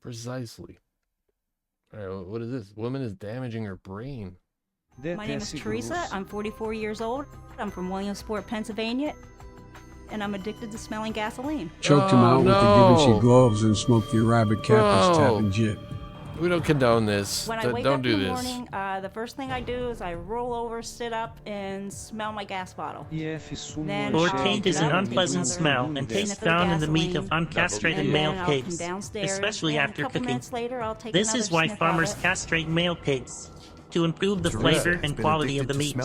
Precisely. All right, what is this? Woman is damaging her brain. My name is Teresa. I'm 44 years old. I'm from Williamsport, Pennsylvania, and I'm addicted to smelling gasoline. Choked him out with the Givenchy gloves and smoked the Arabic Captain's tapping jit. We don't condone this. When I wake don't up do in the this. morning, the first thing I do is I roll over, sit up, and smell my gas bottle. Lorcaid is an unpleasant smell and taste found in the meat of uncastrated male pigs, especially after cooking. This is why farmers castrate male pigs, to improve the flavor and quality of the meat.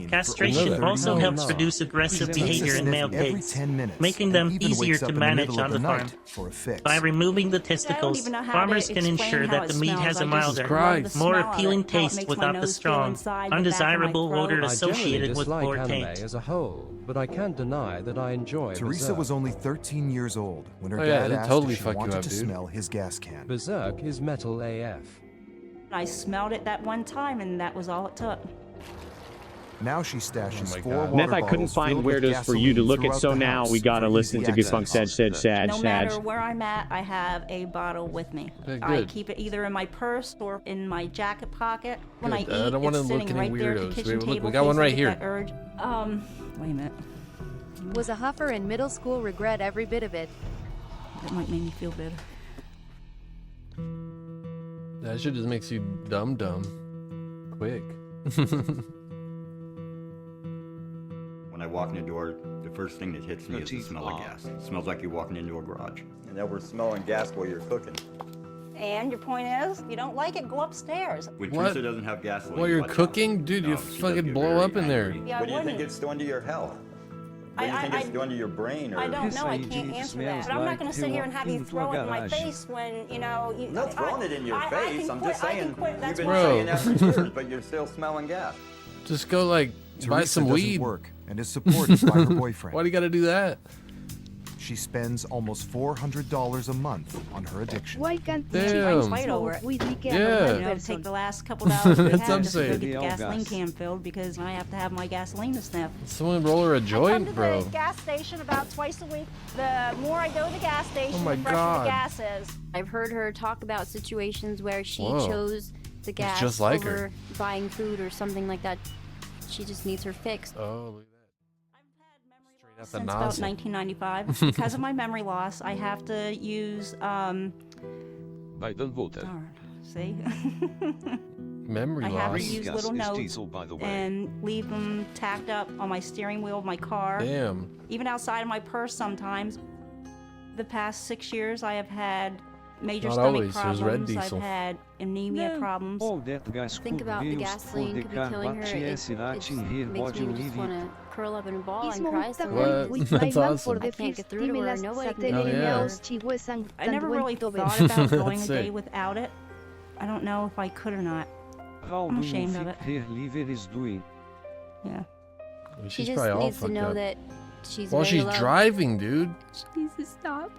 Castration also helps reduce aggressive behavior in male pigs, making them easier to manage on the farm. By removing the testicles, farmers can ensure that the meat has a milder, more appealing taste without the strong, undesirable odor associated with poor taint. As a whole, but I can't deny that I enjoy Teresa Berserk. was only 13 years old when her dad asked if she wanted to smell his gas can. Berserk is metal AF. I smelled it that one time, and that was all it took. Now she stashes 4 water Neth, I couldn't find where it is for you to look at, so now we gotta listen to Goosebumps said. No matter where I'm at, I have a bottle with me. I keep it either in my purse or in my jacket pocket. When I eat, don't want to it's look sitting any right there at the weirdos. kitchen Look, table. we got one right here. Wait a minute. Was a huffer in middle school, regret every bit of it. That might make me feel better. That shit just makes you dumb. Quick. When I walk in the door, the first thing that hits me is the smell of gas. It smells like you're walking into a garage. And then we're smelling gas while you're cooking. And your point is, you don't like it, go upstairs. When Teresa doesn't have gasoline. While you're cooking? Dude, you fucking blow up in there. Yeah, what do you think it's doing to your health? What do you think it's doing to your brain? Or... I don't know, I can't answer that. But I'm not going to sit here and have you throw it in my face when, you know... I'm not throwing it in your face, I'm just saying, you've been Bro. saying that for years, but you're still smelling gas. Just go, like, buy some weed. Work and is supported by her boyfriend. Why do you gotta do that? She spends almost $400 a month on her addiction. Why can't Damn. fight over it? Yeah. You know, take the last couple dollars we That's have what I'm just to go saying. get the gasoline can filled because I have to have my gasoline to sniff. Someone roll her a I come joint, to bro. the gas station about twice a week. The more I go to the gas station, Oh my the fresher God. the gas is. I've heard her talk about situations where she Whoa. chose the gas just like over her. buying food or something like that. She just needs her fix. Oh, look at that. Straight out the Since about nozzle. 1995. Because of my memory loss, I have to use, darn, see? Memory I have to loss. use little notes and leave them tacked up on my steering wheel of my car. Damn. Even outside of my purse sometimes. The past 6 years, I have had major Not stomach always, there's red problems. I've diesel. had anemia problems. Think about the gasoline could be killing her. It makes me just want to curl up in a ball and cry somewhere. What? That's awesome. I can't get through to her. Nobody can get Oh, yeah. I never really thought about going a That's day it. without it. I don't know if I could or not. I'm ashamed of it. Yeah. Well, She she's just probably all needs to fucked know up. that she's While very she's loved. driving, dude. She needs to stop.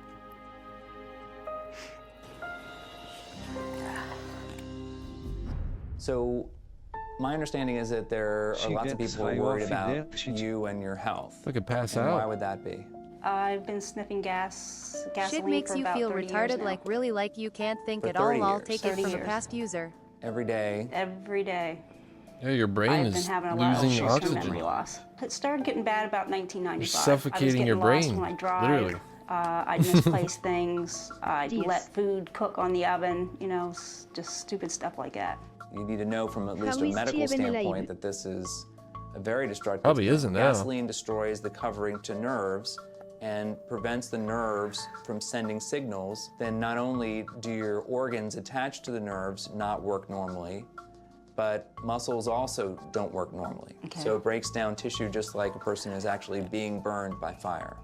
So, my understanding is that there are lots of people who are worried about you and your health. I could pass And out. why would that be? I've been sniffing gasoline Shit makes for you about feel 30 years retarded, now. like really like you can't think For at all. 30 I'll years. take it 30 from a years. past user. Every day. Every day. Yeah, your brain I've is been having a lot of losing short-term memory oxygen. loss. It started getting bad about 1995. You're suffocating your I was getting brain, lost when I drive. literally. I'd misplace things. I'd let food cook on the oven. You know, just stupid stuff like that. You need to know from at least a medical standpoint that this is a very destructive Probably thing. isn't now. Gasoline destroys the covering to nerves and prevents the nerves from sending signals. Then not only do your organs attached to the nerves not work normally, but muscles also don't work normally. Okay. So it breaks down tissue just like a person is actually being burned by fire.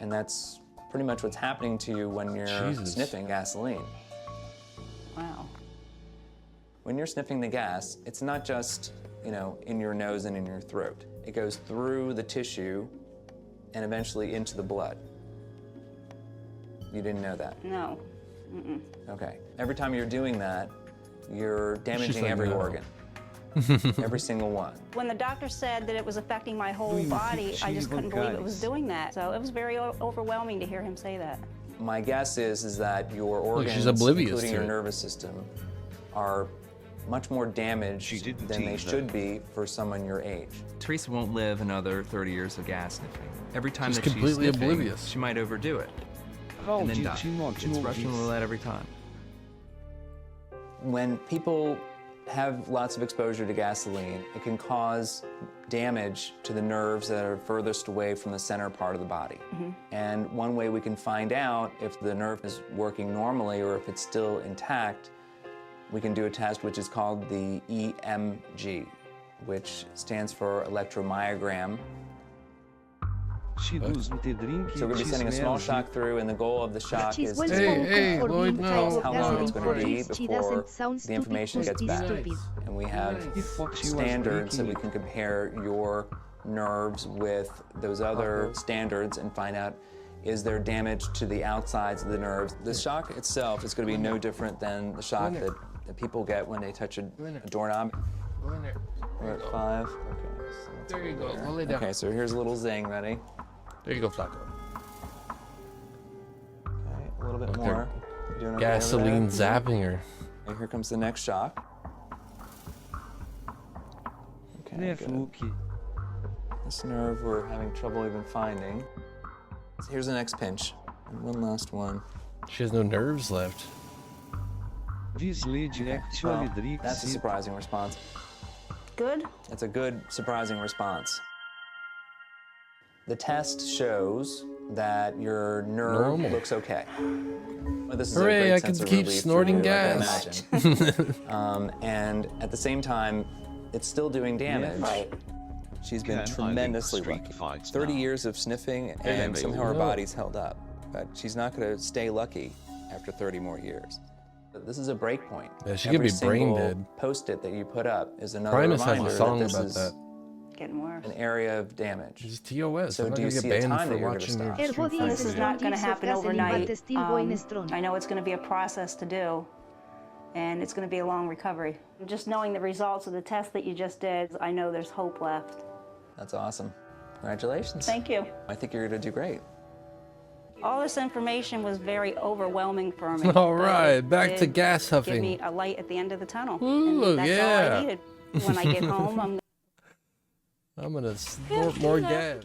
And that's pretty much what's happening to you when you're Jesus. sniffing gasoline. Wow. When you're sniffing the gas, it's not just, you know, in your nose and in your throat. It goes through the tissue and eventually into the blood. You didn't know that? No. Mm-mm. Okay. Every time you're doing that, you're damaging like, every no. organ. Every single one. When the doctor said that it was affecting my whole body, I just couldn't believe it was doing that. So it was very overwhelming to hear him say that. My guess is that your Look, organs, she's oblivious including to your it. nervous system, are much more damaged than they should be for someone your age. Teresa won't live another 30 years of gas sniffing. Every time She's that completely she's sniffing, oblivious. she might overdo it and then die. It's Russian roulette every time. When people have lots of exposure to gasoline, it can cause damage to the nerves that are furthest away from the center part of the body. And one way we can find out if the nerve is working normally or if it's still intact, we can do a test which is called the EMG, which stands for electromyogram. So we're going to be sending a small shock through, and the goal of the shock is to Hey, Lloyd, no. how long it's going to be before the information gets back. And we have standards that we can compare your nerves with those other standards and find out, is there damage to the outsides of the nerves? The shock itself is going to be no different than the shock that people get when they touch a doorknob. We're at 5. Okay, so There you go. Go lay down. okay, so here's a little zing. Ready? There you go, Flaco. Okay, a little bit more. You doing okay Gasoline over there? zapping her. Okay, here comes the next shock. Okay, good. This nerve we're having trouble even finding. Here's the next pinch. And one last one. She has no nerves left. Well, that's a surprising response. Good? It's a good, surprising response. The test shows that your nerve Normal. looks okay. Well, this is a Hooray, great I sense can of keep relief for snorting you, I can gas. imagine. And at the same time, it's still doing damage. She's been tremendously lucky. 30 years of sniffing, and somehow her body's held up. But she's not going to stay lucky after 30 more years. But this is a break point. Yeah, she could be brain dead. Post-it that you put up is another Primus has reminder a song that this about is that. Getting worse. an area of damage. It's TOS. So I'm not do you gonna see get a banned time for that you're watching going your to Street stop? This is not going to happen overnight. I know it's going to be a process to do, and it's going to be a long recovery. Just knowing the results of the test that you just did, I know there's hope left. That's awesome. Congratulations. Thank you. I think you're going to do great. All this information was very overwhelming for me. All but right, it back to did gas Give huffing. me a light at the end of the tunnel. Ooh, and that's all yeah. I needed. When I get home, I'm gonna snort more gas.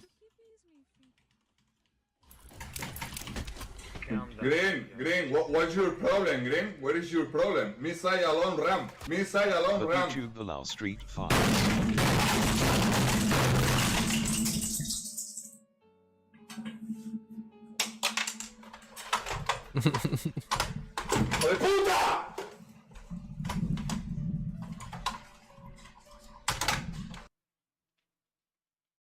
Green, what's your problem, Green? What is your problem? Missile alone ramp. Missile alone ramp. YouTube allow Street Fighter. ¡Hijo de puta!